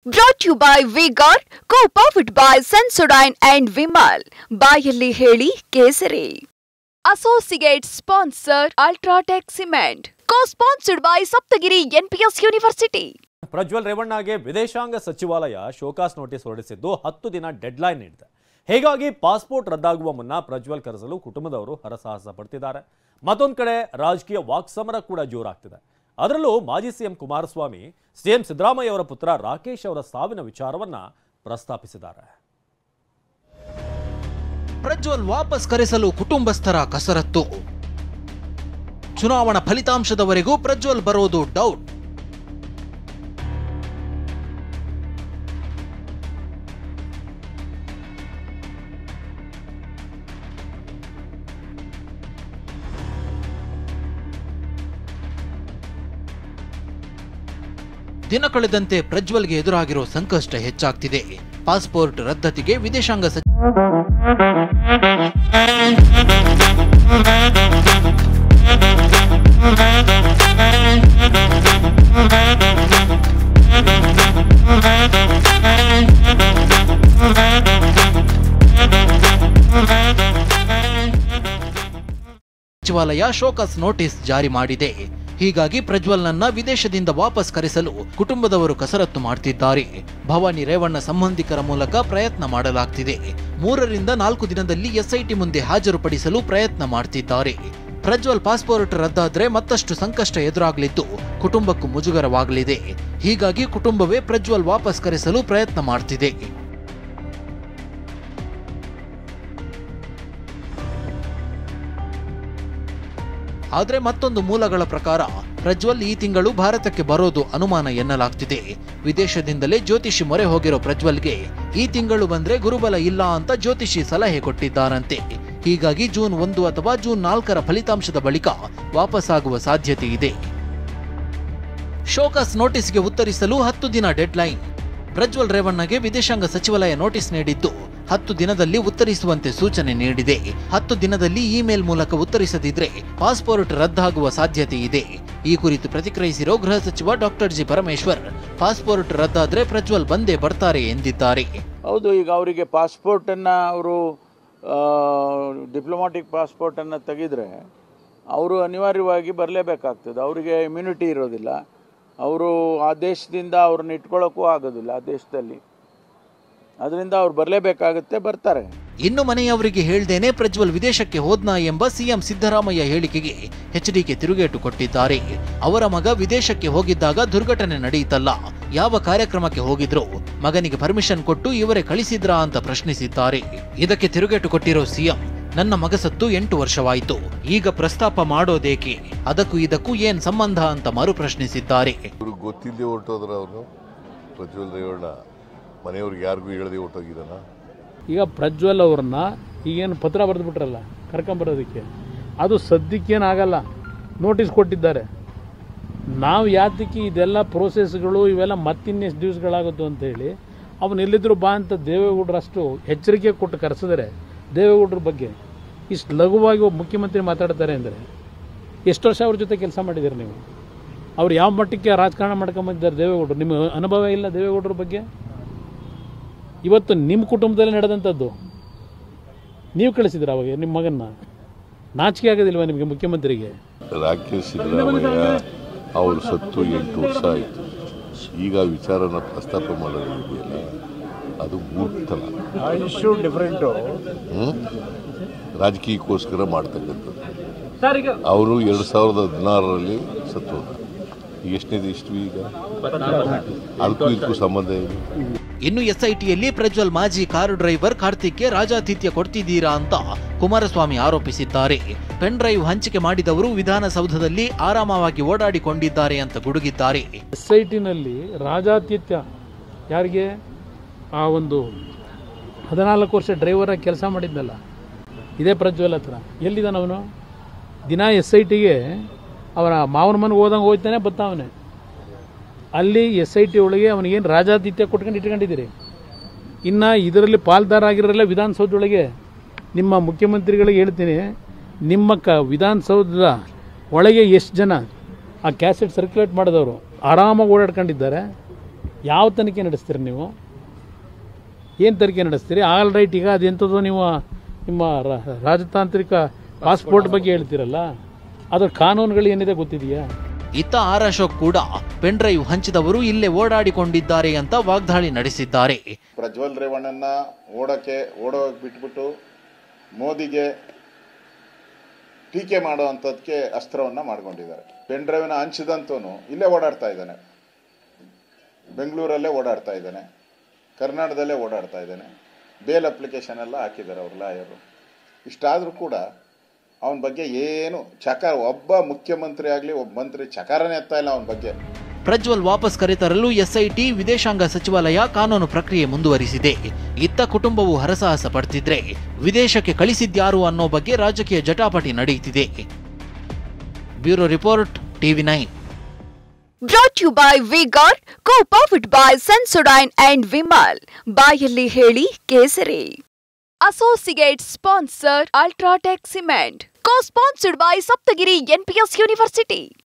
Brought to you by V-Guard, co-powered by Sensodyne and Vimal. ಬಾಯಲ್ಲಿ ಹೇಳಿ ಕೇಸರಿ. Associate sponsor Ultratech Cement. Co-sponsored by Saptagiri NPS University. Prajwal ರೇವಣ್ಣಗೆ ವಿದೇಶಾಂಗ ಸಚಿವಾಲಯ show cause notice ಹೊರಡಿಸಿದ್ದು 10 ದಿನ ಡೆಡ್ಲೈನ್ ನೀಡಿದೆ. ಹೀಗಾಗಿ ಪಾಸ್ಪೋರ್ಟ್ ರದ್ದಾಗುವ ಮುನ್ನ ಪ್ರಜ್ವಲ್ ಕರೆಸಲು ಕುಟುಂಬದವರು ಹರಸಾಹಸ ಪಡ್ತಿದ್ದಾರೆ. ಮತ್ತೊಂದು ಕಡೆ ರಾಜಕೀಯ ವಾಕ್ಸಮರ ಕೂಡ ಜೋರಾಗ್ತಿದೆ. ಅದರಲ್ಲೂ ಮಾಜಿ ಸಿಎಂ ಕುಮಾರಸ್ವಾಮಿ ಸಿಎಂ ಸಿದ್ದರಾಮಯ್ಯ ಅವರ ಪುತ್ರ ರಾಕೇಶ್ ಅವರ ಸಾವಿನ ವಿಚಾರವನ್ನ ಪ್ರಸ್ತಾಪಿಸಿದ್ದಾರೆ. ಪ್ರಜ್ವಲ್ ವಾಪಸ್ ಕರೆಸಲು ಕುಟುಂಬಸ್ಥರ ಕಸರತ್ತು. ಚುನಾವಣಾ ಫಲಿತಾಂಶದವರೆಗೂ ಪ್ರಜ್ವಲ್ ಬರೋದು ಡೌಟ್. ದಿನ ಕಳೆದಂತೆ ಪ್ರಜ್ವಲ್ಗೆ ಎದುರಾಗಿರೋ ಸಂಕಷ್ಟ ಹೆಚ್ಚಾಗ್ತಿದೆ. ಪಾಸ್ಪೋರ್ಟ್ ರದ್ದತಿಗೆ ವಿದೇಶಾಂಗ ಸಚಿವಾಲಯ ಶೋಕಾಸ್ ನೋಟಿಸ್ ಜಾರಿ ಮಾಡಿದೆ. ಹೀಗಾಗಿ ಪ್ರಜ್ವಲ್ನನ್ನ ವಿದೇಶದಿಂದ ವಾಪಸ್ ಕರೆಸಲು ಕುಟುಂಬದವರು ಕಸರತ್ತು ಮಾಡ್ತಿದ್ದಾರೆ. ಭವಾನಿ ರೇವಣ್ಣ ಸಂಬಂಧಿಕರ ಮೂಲಕ ಪ್ರಯತ್ನ ಮಾಡಲಾಗ್ತಿದೆ. 3 ರಿಂದ 4 ದಿನದಲ್ಲಿ ಎಸ್ಐಟಿ ಮುಂದೆ ಹಾಜರುಪಡಿಸಲು ಪ್ರಯತ್ನ ಮಾಡ್ತಿದ್ದಾರೆ. ಪ್ರಜ್ವಲ್ ಪಾಸ್ಪೋರ್ಟ್ ರದ್ದಾದ್ರೆ ಮತ್ತಷ್ಟು ಸಂಕಷ್ಟ ಎದುರಾಗಲಿದ್ದು ಕುಟುಂಬಕ್ಕೂ ಮುಜುಗರವಾಗಲಿದೆ. ಹೀಗಾಗಿ ಕುಟುಂಬವೇ ಪ್ರಜ್ವಲ್ ವಾಪಸ್ ಕರೆಸಲು ಪ್ರಯತ್ನ ಮಾಡ್ತಿದೆ. ಆದರೆ ಮತ್ತೊಂದು ಮೂಲಗಳ ಪ್ರಕಾರ ಪ್ರಜ್ವಲ್ ಈ ತಿಂಗಳು ಭಾರತಕ್ಕೆ ಬರೋದು ಅನುಮಾನ ಎನ್ನಲಾಗ್ತಿದೆ. ವಿದೇಶದಿಂದಲೇ ಜ್ಯೋತಿಷಿ ಮೊರೆ ಹೋಗಿರೋ ಪ್ರಜ್ವಲ್ಗೆ ಈ ತಿಂಗಳು ಬಂದ್ರೆ ಗುರುಬಲ ಇಲ್ಲ ಅಂತ ಜ್ಯೋತಿಷಿ ಸಲಹೆ ಕೊಟ್ಟಿದ್ದಾರಂತೆ. ಹೀಗಾಗಿ ಜೂನ್ 1 ಅಥವಾ ಜೂನ್ 4ರ ಫಲಿತಾಂಶದ ಬಳಿಕ ವಾಪಸ್ಸಾಗುವ ಸಾಧ್ಯತೆ ಇದೆ. ಶೋಕಾಸ್ ನೋಟಿಸ್ಗೆ ಉತ್ತರಿಸಲು 10 ದಿನ ಡೆಡ್ಲೈನ್. ಪ್ರಜ್ವಲ್ ರೇವಣ್ಣಗೆ ವಿದೇಶಾಂಗ ಸಚಿವಾಲಯ ನೋಟಿಸ್ ನೀಡಿದ್ದು 10 ದಿನದಲ್ಲಿ ಉತ್ತರಿಸುವಂತೆ ಸೂಚನೆ ನೀಡಿದೆ. 10 ದಿನದಲ್ಲಿ ಇಮೇಲ್ ಮೂಲಕ ಉತ್ತರಿಸದಿದ್ರೆ ಪಾಸ್ಪೋರ್ಟ್ ರದ್ದಾಗುವ ಸಾಧ್ಯತೆ ಇದೆ. ಈ ಕುರಿತು ಪ್ರತಿಕ್ರಿಯಿಸಿರೋ ಗೃಹ ಸಚಿವ ಡಾಕ್ಟರ್ ಜಿ ಪರಮೇಶ್ವರ್, ಪಾಸ್ಪೋರ್ಟ್ ರದ್ದಾದ್ರೆ ಪ್ರಜ್ವಲ್ ಬಂದೇ ಬರ್ತಾರೆ ಎಂದಿದ್ದಾರೆ. ಹೌದು, ಈಗ ಅವರಿಗೆ ಪಾಸ್ಪೋರ್ಟ್ ಅನ್ನ ಅವರು ಡಿಪ್ಲೊಮ್ಯಾಟಿಕ್ ಪಾಸ್ಪೋರ್ಟ್ ಅನ್ನ ತೆಗೆದ್ರೆ ಅವರು ಅನಿವಾರ್ಯವಾಗಿ ಬರಲೇಬೇಕಾಗ್ತದೆ. ಅವರಿಗೆ ಇಮ್ಯುನಿಟಿ ಇರೋದಿಲ್ಲ. ಅವರು ಆ ದೇಶದಿಂದ ಅವ್ರನ್ನ ಇಟ್ಕೊಳ್ಳೋಕ್ಕೂ ಆಗೋದಿಲ್ಲ ಆ ದೇಶದಲ್ಲಿ. ಅದರಿಂದ ಅವ್ರು ಬರಲೇಬೇಕಾಗುತ್ತೆ, ಬರ್ತಾರೆ. ಇನ್ನು ಮನೆಯವರಿಗೆ ಹೇಳ್ದೇನೆ ಪ್ರಜ್ವಲ್ ವಿದೇಶಕ್ಕೆ ಹೋದ್ನಾ ಎಂಬ ಸಿಎಂ ಸಿದ್ದರಾಮಯ್ಯ ಹೇಳಿಕೆಗೆ ಎಚ್ಡಿಕೆ ತಿರುಗೇಟು ಕೊಟ್ಟಿದ್ದಾರೆ. ಅವರ ಮಗ ವಿದೇಶಕ್ಕೆ ಹೋಗಿದ್ದಾಗ ದುರ್ಘಟನೆ ನಡೆಯಿತಲ್ಲ, ಯಾವ ಕಾರ್ಯಕ್ರಮಕ್ಕೆ ಹೋಗಿದ್ರು, ಮಗನಿಗೆ ಪರ್ಮಿಷನ್ ಕೊಟ್ಟು ಇವರೇ ಕಳಿಸಿದ್ರಾ ಅಂತ ಪ್ರಶ್ನಿಸಿದ್ದಾರೆ. ಇದಕ್ಕೆ ತಿರುಗೇಟು ಕೊಟ್ಟಿರೋ ಸಿಎಂ, ನನ್ನ ಮಗ ಸತ್ತು 8 ವರ್ಷವಾಯಿತು, ಈಗ ಪ್ರಸ್ತಾಪ ಮಾಡೋದೇಕೆ, ಅದಕ್ಕೂ ಇದಕ್ಕೂ ಏನ್ ಸಂಬಂಧ ಅಂತ ಮರು ಪ್ರಶ್ನಿಸಿದ್ದಾರೆ. ಗೊತ್ತಿಲ್ಲದೆ ಹೊರಟೋದ್ರ ಅವರು ಪ್ರಜ್ವಲ್ ರೇವಣ್ಣ ಮನೆಯವ್ರಿಗೆ ಯಾರಿಗೂ ಹೇಳದೆ ಹೊರಟೋಗಿದ್ದಾನ. ಈಗ ಪ್ರಜ್ವಲ್ ಅವ್ರನ್ನ ಈಗೇನು ಪತ್ರ ಬರೆದ್ಬಿಟ್ರಲ್ಲ ಕರ್ಕೊಂಬರೋದಕ್ಕೆ, ಅದು ಸದ್ಯಕ್ಕೇನಾಗಲ್ಲ, ನೋಟಿಸ್ ಕೊಟ್ಟಿದ್ದಾರೆ. ನಾವು ಯಾತಕ್ಕೆ ಇದೆಲ್ಲ ಪ್ರೋಸೆಸ್ಗಳು ಇವೆಲ್ಲ ಮತ್ತಿನ್ನೆಷ್ಟು ದಿವಸಗಳಾಗುತ್ತೋ ಅಂತೇಳಿ ಅವನು ಎಲ್ಲಿದ್ರು ಬಾ ಅಂತ ದೇವೇಗೌಡರಷ್ಟು ಎಚ್ಚರಿಕೆ ಕೊಟ್ಟು ಕರೆಸಿದರೆ ದೇವೇಗೌಡರ ಬಗ್ಗೆ ಇಷ್ಟು ಲಘುವಾಗಿ ಒಬ್ಬ ಮುಖ್ಯಮಂತ್ರಿ ಮಾತಾಡ್ತಾರೆ ಅಂದರೆ ಎಷ್ಟು ವರ್ಷ ಅವ್ರ ಜೊತೆ ಕೆಲಸ ಮಾಡಿದ್ದೀರಿ ನೀವು? ಅವ್ರು ಯಾವ ಮಟ್ಟಕ್ಕೆ ರಾಜಕಾರಣ ಮಾಡ್ಕೊಂಬಂದಿದ್ದಾರೆ ದೇವೇಗೌಡರು? ನಿಮ್ಮ ಅನುಭವ ಇಲ್ಲ ದೇವೇಗೌಡರ ಬಗ್ಗೆ? ಇವತ್ತು ನಿಮ್ಮ ಕುಟುಂಬದಲ್ಲಿ ನಡೆದಂಥದ್ದು ನೀವು ಕಳಿಸಿದ್ರೆ ಅವಾಗ ನಿಮ್ಮ ಮಗನ್ನ, ನಾಚಿಕೆ ಆಗೋದಿಲ್ವ ನಿಮಗೆ ಮುಖ್ಯಮಂತ್ರಿಗೆ? ರಾಕೇಶ್ ಸಿದ್ದರಾಮಯ್ಯ ಅವರು ಸತ್ತು 8 ವರ್ಷ ಆಯಿತು. ಈಗ ವಿಚಾರನ ಪ್ರಸ್ತಾಪ ಮಾಡೋದಿದೆಯಲ್ಲ, ಅದು ಮೂರ್ತನ. ಡಿಫರೆಂಟು ರಾಜಕೀಯಕ್ಕೋಸ್ಕರ ಮಾಡ್ತಕ್ಕಂಥದ್ದು. ಅವರು 2016ರಲ್ಲಿ ಸತ್ತು. ಈಗ ಎಷ್ಟನೇದು ಇಷ್ಟು? ಈಗ ಅದಕ್ಕೂ ಇದಕ್ಕೂ ಸಂಬಂಧ ಇದೆ. ಇನ್ನು ಎಸ್ಐಟಿಯಲ್ಲಿ ಪ್ರಜ್ವಲ್ ಮಾಜಿ ಕಾರು ಡ್ರೈವರ್ ಕಾರ್ತಿಕ್ಗೆ ರಾಜಾತಿಥ್ಯ ಕೊಡ್ತಿದ್ದೀರಾ ಅಂತ ಕುಮಾರಸ್ವಾಮಿ ಆರೋಪಿಸಿದ್ದಾರೆ. ಪೆನ್ ಡ್ರೈವ್ ಹಂಚಿಕೆ ಮಾಡಿದವರು ವಿಧಾನಸೌಧದಲ್ಲಿ ಆರಾಮವಾಗಿ ಓಡಾಡಿಕೊಂಡಿದ್ದಾರೆ ಅಂತ ಗುಡುಗಿದ್ದಾರೆ. ಎಸ್ಐಟಿನಲ್ಲಿ ರಾಜಾತಿಥ್ಯ ಯಾರಿಗೆ? ಆ ಒಂದು 14 ವರ್ಷ ಡ್ರೈವರ್ ಆಗಿ ಕೆಲಸ ಮಾಡಿದ್ನಲ್ಲ, ಇದೇ ಪ್ರಜ್ವಲ್ ಹತ್ರ. ಎಲ್ಲಿದ್ದಾನೆ ಅವನು? ದಿನ SITಗೆ ಅವನ ಮಾವನ ಮನೆಗೆ ಹೋದಂಗೆ ಹೋಗ್ತಾನೆ ಬರ್ತಾವನೆ. ಅಲ್ಲಿ SIT ಒಳಗೆ ಅವನಿಗೇನು ರಾಜಾತಿಥ್ಯ ಕೊಟ್ಕೊಂಡು ಇಟ್ಕೊಂಡಿದ್ದೀರಿ. ಇನ್ನು ಇದರಲ್ಲಿ ಪಾಲ್ದಾರ ಆಗಿರಲ್ಲ ವಿಧಾನಸೌಧದೊಳಗೆ. ನಿಮ್ಮ ಮುಖ್ಯಮಂತ್ರಿಗಳಿಗೆ ಹೇಳ್ತೀನಿ, ನಿಮ್ಮ ವಿಧಾನಸೌಧದ ಒಳಗೆ ಎಷ್ಟು ಜನ ಆ ಕ್ಯಾಸೆಟ್ ಸರ್ಕ್ಯುಲೇಟ್ ಮಾಡಿದವರು ಆರಾಮಾಗಿ ಓಡಾಡ್ಕೊಂಡಿದ್ದಾರೆ. ಯಾವ ತನಿಖೆ ನಡೆಸ್ತೀರಿ ನೀವು? ಏನು ತನಿಖೆ ನಡೆಸ್ತೀರಿ? ಆಲ್ ರೈಟ್, ಈಗ ಅದೆಂಥದ್ದು ನೀವು ನಿಮ್ಮ ರಾಜತಾಂತ್ರಿಕ ಪಾಸ್ಪೋರ್ಟ್ ಬಗ್ಗೆ ಹೇಳ್ತೀರಲ್ಲ, ಅದರ ಕಾನೂನುಗಳು ಏನಿದೆ ಗೊತ್ತಿದೆಯಾ? ಇತ್ತ ಆರ್ ಅಶೋಕ್ ಕೂಡ ಪೆನ್ ಡ್ರೈವ್ ಹಂಚಿದವರು ಇಲ್ಲೇ ಓಡಾಡಿಕೊಂಡಿದ್ದಾರೆ ಅಂತ ವಾಗ್ದಾಳಿ ನಡೆಸಿದ್ದಾರೆ. ಪ್ರಜ್ವಲ್ ರೇವಣ್ಣನ ಓಡೋಗಿ ಬಿಟ್ಬಿಟ್ಟು ಮೋದಿಗೆ ಟೀಕೆ ಮಾಡುವಂಥದ್ದಕ್ಕೆ ಅಸ್ತ್ರವನ್ನು ಮಾಡ್ಕೊಂಡಿದ್ದಾರೆ. ಪೆನ್ ಡ್ರೈವ್ನ ಹಂಚಿದಂತೂ ಇಲ್ಲೇ ಓಡಾಡ್ತಾ ಇದ್ದಾನೆ, ಬೆಂಗಳೂರಲ್ಲೇ ಓಡಾಡ್ತಾ ಇದ್ದಾನೆ, ಕರ್ನಾಟಕದಲ್ಲೇ ಓಡಾಡ್ತಾ ಇದ್ದಾನೆ. ಬೇಲ್ ಅಪ್ಲಿಕೇಶನ್ ಎಲ್ಲ ಹಾಕಿದ್ದಾರೆ ಅವ್ರ ಲಾಯರು. ಇಷ್ಟಾದರೂ ಕೂಡ ಅವನ ಬಗ್ಗೆ ಏನು ಚಕಾರ, ಒಬ್ಬ ಮುಖ್ಯಮಂತ್ರಿ ಆಗಲಿ ಒಬ್ಬ ಮಂತ್ರಿ ಚಕಾರನೇ ಎತ್ತಾ ಇಲ್ಲ ಅವನ ಬಗ್ಗೆ. ಪ್ರಜ್ವಲ್ ವಾಪಸ್ ಕರೆತರಲು ಎಸ್ಐಟಿ ವಿದೇಶಾಂಗ ಸಚಿವಾಲಯ ಕಾನೂನು ಪ್ರಕ್ರಿಯೆ ಮುಂದುವರಿಸಿದೆ. ಇತ್ತ ಕುಟುಂಬವು ಹರಸಾಹಸ ಪಡ್ತಿದ್ರೆ ವಿದೇಶಕ್ಕೆ ಕಳಿಸಿದ್ಯಾರು ಅನ್ನೋ ಬಗ್ಗೆ ರಾಜಕೀಯ ಜಟಾಪಟಿ ನಡೆಯುತ್ತಿದೆ. Bureau report, TV9. Brought to you by V-Guard, co-powered by Sensodyne and Vimal. ಬಾಯಲ್ಲಿ ಹೇಳಿ ಕೇಸರಿ. Associate sponsor Ultratech Cement. Co-sponsored by Saptagiri NPS University.